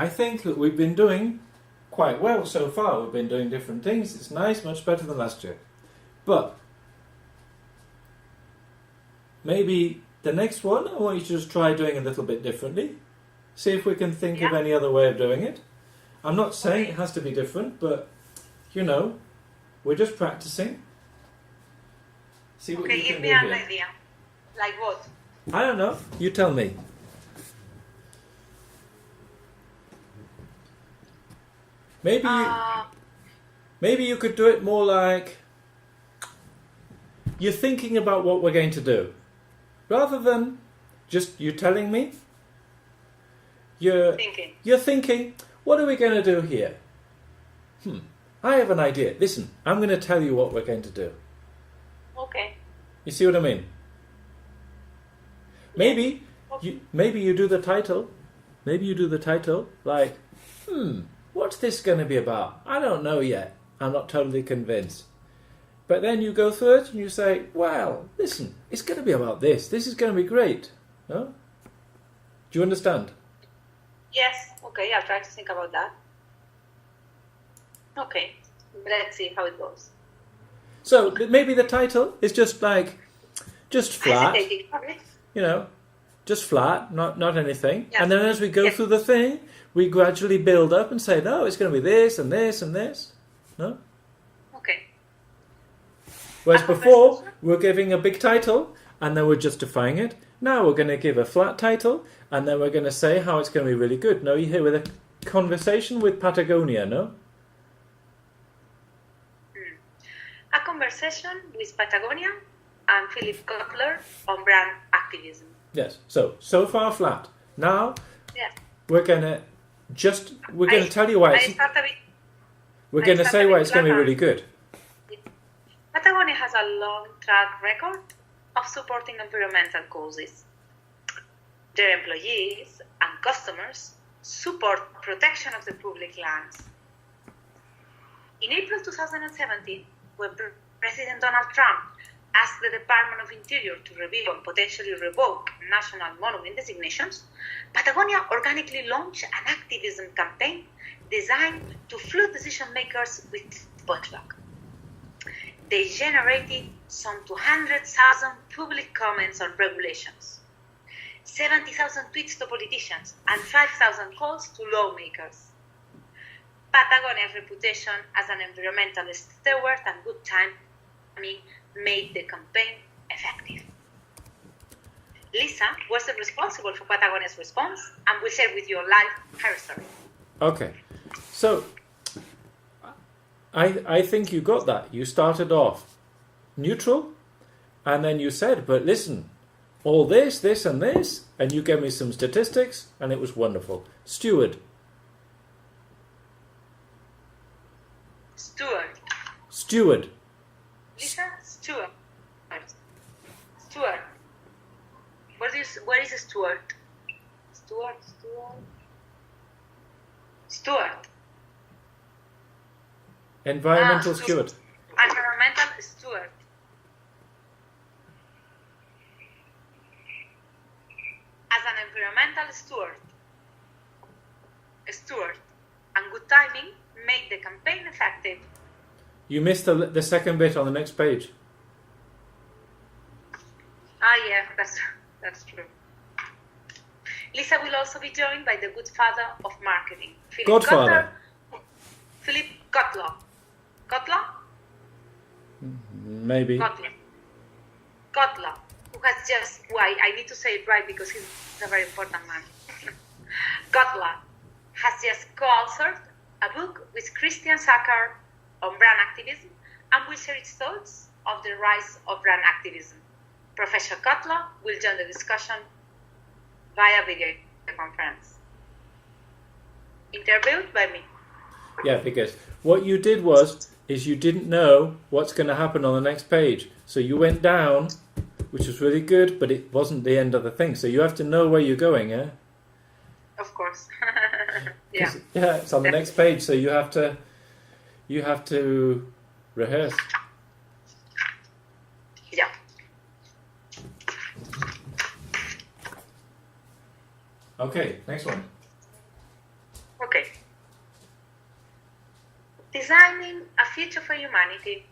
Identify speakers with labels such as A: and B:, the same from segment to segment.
A: I think that we've been doing quite well so far. We've been doing different things. It's nice, much better than last year. But maybe the next one, I want you to just try doing a little bit differently. See if we can think of any other way of doing it. I'm not saying it has to be different, but, you know, we're just practicing. See what you can do.
B: Give me an idea. Like what?
A: I don't know. You tell me. Maybe you could do it more like you're thinking about what we're going to do. Rather than just you telling me. You're thinking, what are we going to do here? I have an idea. Listen, I'm going to tell you what we're going to do.
B: Okay.
A: You see what I mean? Maybe you do the title. Maybe you do the title like, what's this going to be about? I don't know yet. I'm not totally convinced. But then you go through it and you say, well, listen, it's going to be about this. This is going to be great. No? Do you understand?
B: Yes. Okay, I'll try to think about that. Okay. Let's see how it goes.
A: So maybe the title is just flat. You know, just flat, not anything. Yes. And then as we go through the thing, we gradually build up and say, no, it's going to be this and this and this. No?
B: Okay.
A: Whereas before, we're giving a big title and then we're justifying it. Now we're going to give a flat title and then we're going to say how it's going to be really good. No, you're here with a conversation with Patagonia, no?
B: A conversation with Patagonia and Philip Kotler on brand activism.
A: Yes. So far flat. Now we're going to tell you why it's... We're going to say why it's going to be really good.
B: Patagonia has a long track record of supporting environmental causes. Their employees and customers support protection of the public lands. In April 2017, when President Donald Trump asked the Department of Interior to review and potentially revoke national monument designations, Patagonia organically launched an activism campaign designed to flood decision makers with pushback. They generated some 200,000 public comments on regulations, 70,000 tweets to politicians, and 5,000 calls to lawmakers. Patagonia's reputation as an environmental steward and good timing made the campaign effective. Lisa was responsible for Patagonia's response and will share with you live her story.
A: Okay, so I think you got that. You started off neutral and then you said, but listen, all this, and this, and you gave me some statistics and it was wonderful. Steward.
B: Lisa, Steward. Where is Steward? Steward.
A: Environmental steward.
B: Environmental steward. As an environmental steward, and good timing made the campaign effective.
A: You missed the second bit on the next page.
B: Yeah, that's true. Lisa will also be joined by the good father of marketing, Philip Kotler. Kotler?
A: Maybe.
B: Kotler, who has just... Why? I need to say it right because he's a very important man. Kotler has just co-authored a book with Christian Sacker on brand activism and will share its thoughts of the rise of brand activism. Professor Kotler will join the discussion via video conference. Interviewed by me.
A: Yeah, because what you did is you didn't know what's going to happen on the next page. So you went down, which was really good, but it wasn't the end of the thing. So you have to know where you're going, yeah?
B: Of course.
A: Yeah, it's on the next page, so you have to rehearse.
B: Yeah.
A: Okay, next one.
B: Designing a future for humanity.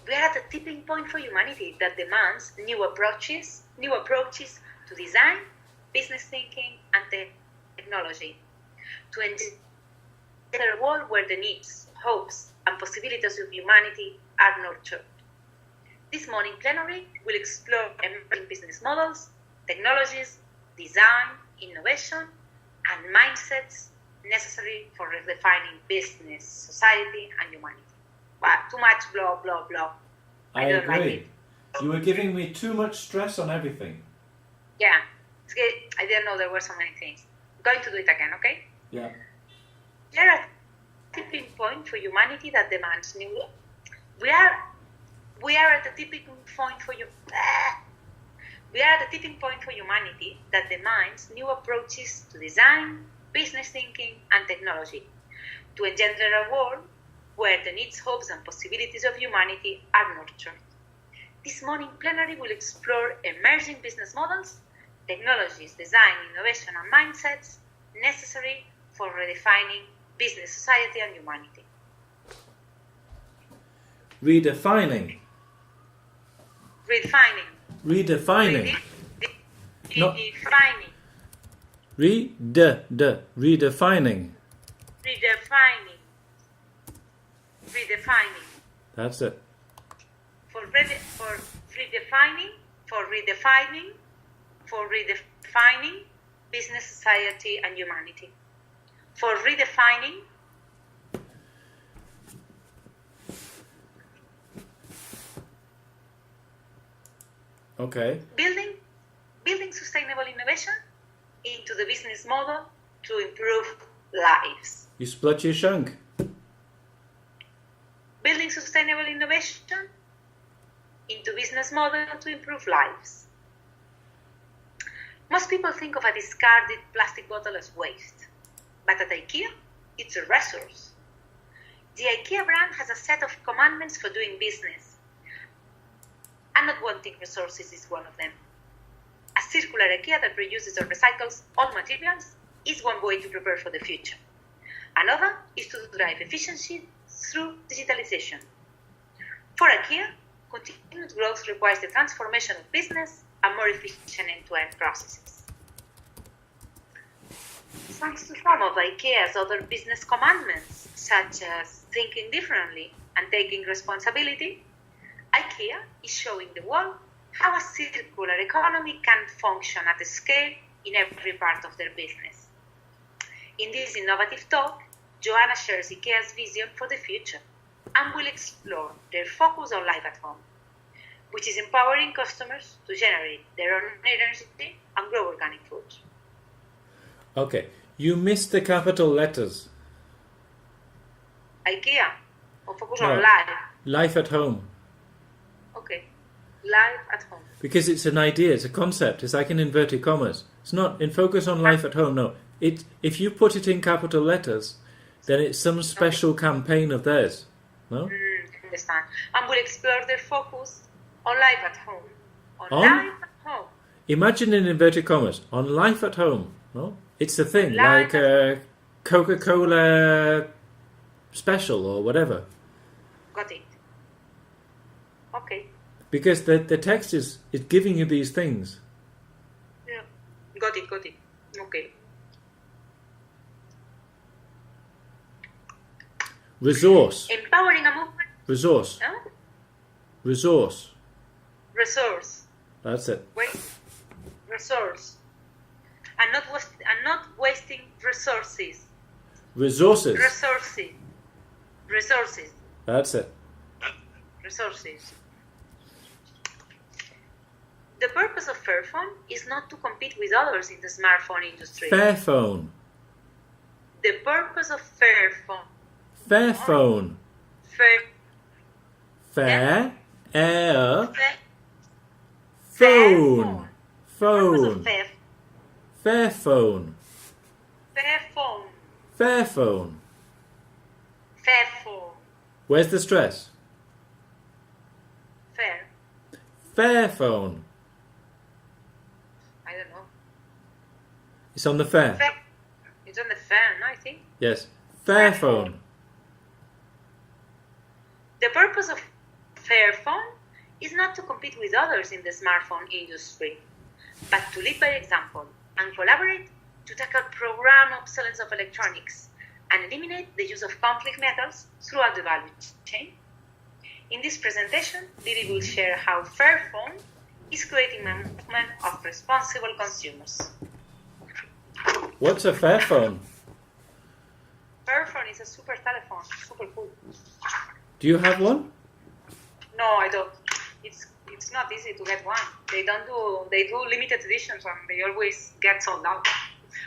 B: We are at a tipping point for humanity that demands new approaches to design, business thinking, and technology to enter a world where the needs, hopes, and possibilities of humanity are nurtured. This morning plenary will explore emerging business models, technologies, design, innovation, and mindsets necessary for redefining business, society, and humanity. But too much blah, blah, blah.
A: I
B: don't
A: agree.
B: like it.
A: You were giving me too much stress on everything.
B: Yeah, I didn't know there were so many things. I'm going to do it again, okay?
A: Yeah.
B: We are at a tipping point for humanity that demands new... We are at a tipping point for We are at a tipping point for humanity that demands new approaches to design, business thinking, and technology to engender a world where the needs, hopes, and possibilities of humanity are nurtured. This morning plenary will explore emerging business models, technologies, design, innovation, and mindsets necessary for redefining business, society, and humanity.
A: Redefining.
B: Redefining.
A: Redefining. No.
B: Redefining.
A: Redefining.
B: Redefining. Redefining.
A: That's it.
B: For redefining business, society, and humanity. For redefining
A: Okay.
B: building sustainable innovation into the business model to improve lives.
A: You split your shunk.
B: Building sustainable innovation into business model to improve lives. Most people think of a discarded plastic bottle as waste, but at IKEA, it's a resource. The IKEA brand has a set of commandments for doing business, and not wanting resources is one of them. A circular IKEA that reduces or recycles all materials is one way to prepare for the future. Another is to drive efficiency through digitalization. For IKEA, continued growth requires the transformation of business and more efficient end-to-end processes. Thanks to some of IKEA's other business commandments, such as thinking differently and taking responsibility, IKEA is showing the world how a circular economy can function at a scale in every part of their business. In this innovative talk, Joanna shares IKEA's vision for the future and will explore their focus on life at home, which is empowering customers to generate their own energy and grow organic food.
A: Okay. You missed the capital letters.
B: IKEA, or focus
A: No.
B: on life.
A: Life at home.
B: Okay, life at home.
A: Because it's an idea, it's a concept, it's like in inverted commas. It's not in focus on life at home, no. If you put it in capital letters, then it's some special campaign of theirs. No?
B: Understand. And we'll explore their focus on life at home. On
A: On?
B: life at home.
A: Imagine in inverted commas, on life at home. No? It's the thing,
B: Life
A: like a Coca-Cola special or whatever.
B: Got it. Okay.
A: Because the text is giving you these things.
B: Yeah. Got it. Okay.
A: Resource.
B: Empowering a movement.
A: Resource.
B: Huh?
A: Resource.
B: Resource.
A: That's it.
B: Wait. Resource. And not wasting resources.
A: Resources.
B: Resources.
A: That's it.
B: Resources. The purpose of Fairphone is not to compete with others in the smartphone industry.
A: Fairphone.
B: The purpose of Fairphone.
A: Fairphone. Fair. Air. Phone. Phone. Fairphone. Fairphone.
B: Fairphone.
A: Where's the stress?
B: Fair.
A: Fairphone.
B: I don't know.
A: It's on the fair.
B: Fair. It's on the phone, I think.
A: Yes. Fairphone.
B: The purpose of Fairphone is not to compete with others in the smartphone industry, but to lead by example and collaborate to tackle program obsolescence of electronics and eliminate the use of conflict methods throughout the value chain. In this presentation, Didi will share how Fairphone is creating a movement of responsible consumers.
A: What's a Fairphone?
B: Fairphone is a super telephone, super cool.
A: Do you have one?
B: No, I don't. It's not easy to get one. They do limited editions and they always get sold out.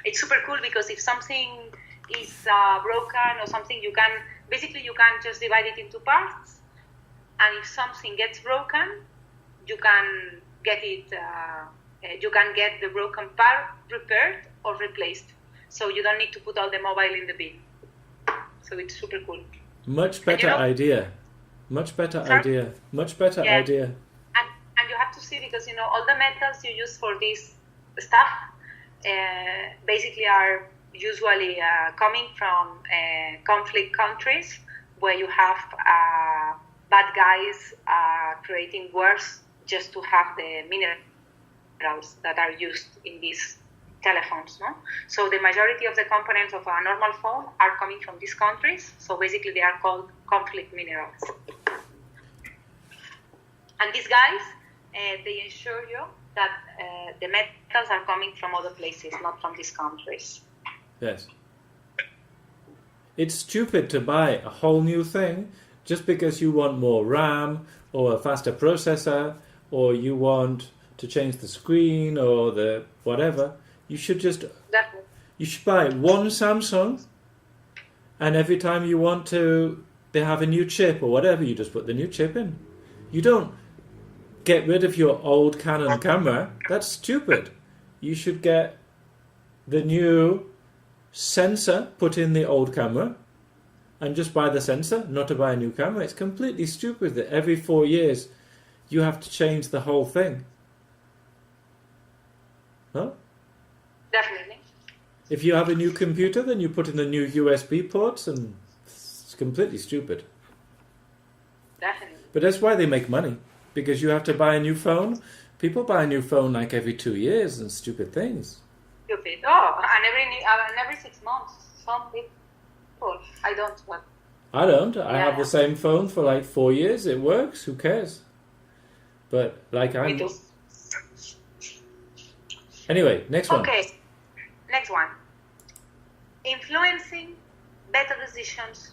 B: It's super cool because if something is broken or something, you can just divide it into parts, and if something gets broken, you can get it. You can get the broken part repaired or replaced, so you don't need to put all the mobile in the bin. So it's super cool.
A: Much better idea. Much better idea. Much better idea.
B: And you have to see, because all the metals you use for this stuff basically are usually coming from conflict countries where you have bad guys creating wars just to have the minerals that are used in these telephones, no? So the majority of the components of a normal phone are coming from these countries. So basically they are called conflict minerals. And these guys, they ensure you that the metals are coming from other places, not from these countries.
A: Yes. It's stupid to buy a whole new thing just because you want more RAM or a faster processor, or you want to change the screen or the whatever. You should just buy one Samsung, and every time you want to, they have a new chip or whatever, you just put the new chip in. You don't get rid of your old Canon camera. That's stupid. You should get the new sensor, put in the old camera, and just buy the sensor, not to buy a new camera. It's completely stupid that every 4 years you have to change the whole thing. No?
B: Definitely.
A: If you have a new computer, then you put in the new USB ports, and it's completely stupid.
B: Definitely.
A: But that's why they make money, because you have to buy a new phone. People buy a new phone like every 2 years and stupid things.
B: Stupid. Oh, and every 6 months. Some people. I don't. But
A: I don't. I have the same phone for like 4 years. It works. Who cares? But like
B: Me too.
A: Anyway, next one.
B: Okay. Next one. Influencing better decisions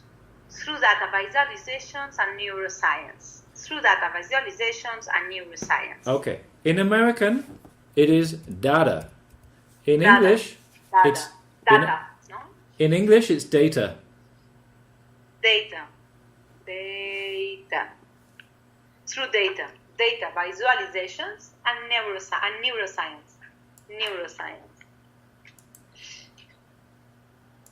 B: through data visualizations and neuroscience.
A: Okay. In American, it is data. In
B: Data.
A: English,
B: Data.
A: it's
B: Data. No?
A: in English it's data.
B: Data. Through data. Data visualizations and neuroscience.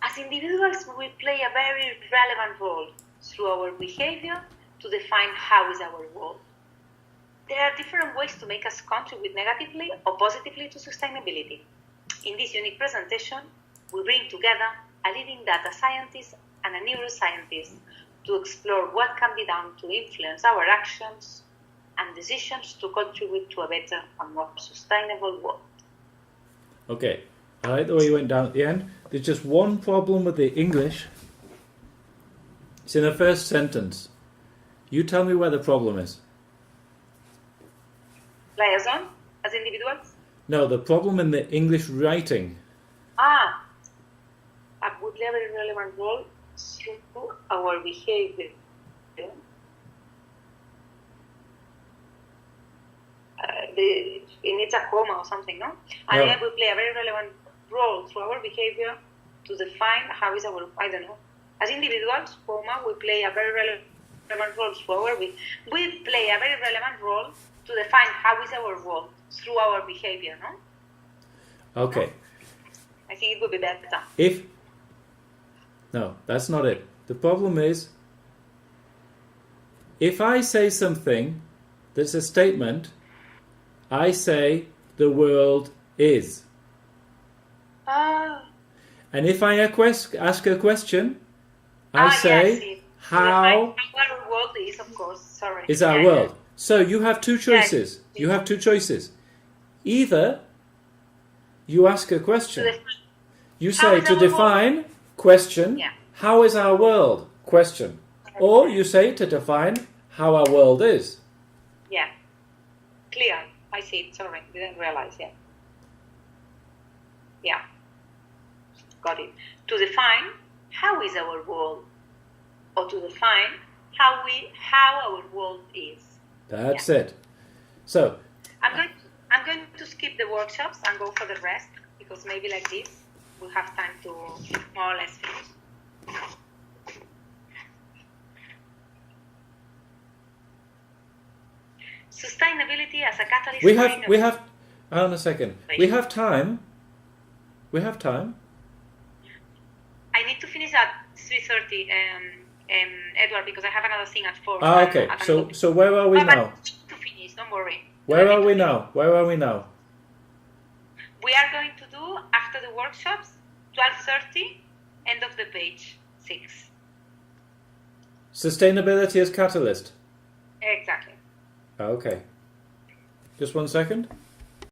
B: As individuals, we play a very relevant role through our behavior to define how is our world. There are different ways to make us contribute negatively or positively to sustainability. In this unique presentation, we bring together a leading data scientist and a neuroscientist to explore what can be done to influence our actions and decisions to contribute to a better and more sustainable world.
A: Okay. I like the way you went down at the end. There's just one problem with the English. It's in the first sentence. You tell me where the problem is.
B: Liaison as individuals?
A: No, the problem in the English writing.
B: We play a very relevant role through our behavior. It needs a comma or something, no? And then we play a very relevant role through our behavior to define how is our, I don't know. As individuals, comma, we play a very relevant role through our, we play a very relevant role to define how is our world through our behavior, no?
A: Okay.
B: I think it would be better.
A: No, that's not it. The problem is, if I say something that's a statement, I say the world is. And if I ask a question, I say how
B: our world is, of course, sorry.
A: is our world. So you have two choices. You have two choices. Either you ask a question. You say to define question, how is our world? Question. Or you say to define how our world is.
B: Yeah. Clear. I see it. Sorry. Didn't realize. Yeah. Yeah. Got it. To define how is our world, or to define how our world is.
A: That's it. So
B: I'm going to skip the workshops and go for the rest, because maybe like this we'll have time to more or less finish. Sustainability as a catalyst.
A: We have. Hold on a second. We have time. We have time.
B: I need to finish at 3:30, Edward, because I have another thing at 4.
A: Okay. So where are we now?
B: To finish, don't worry.
A: Where are we now? Where are we now?
B: We are going to do after the workshops 12:30, end of the page 6.
A: Sustainability as catalyst.
B: Exactly.
A: Okay. Just one second.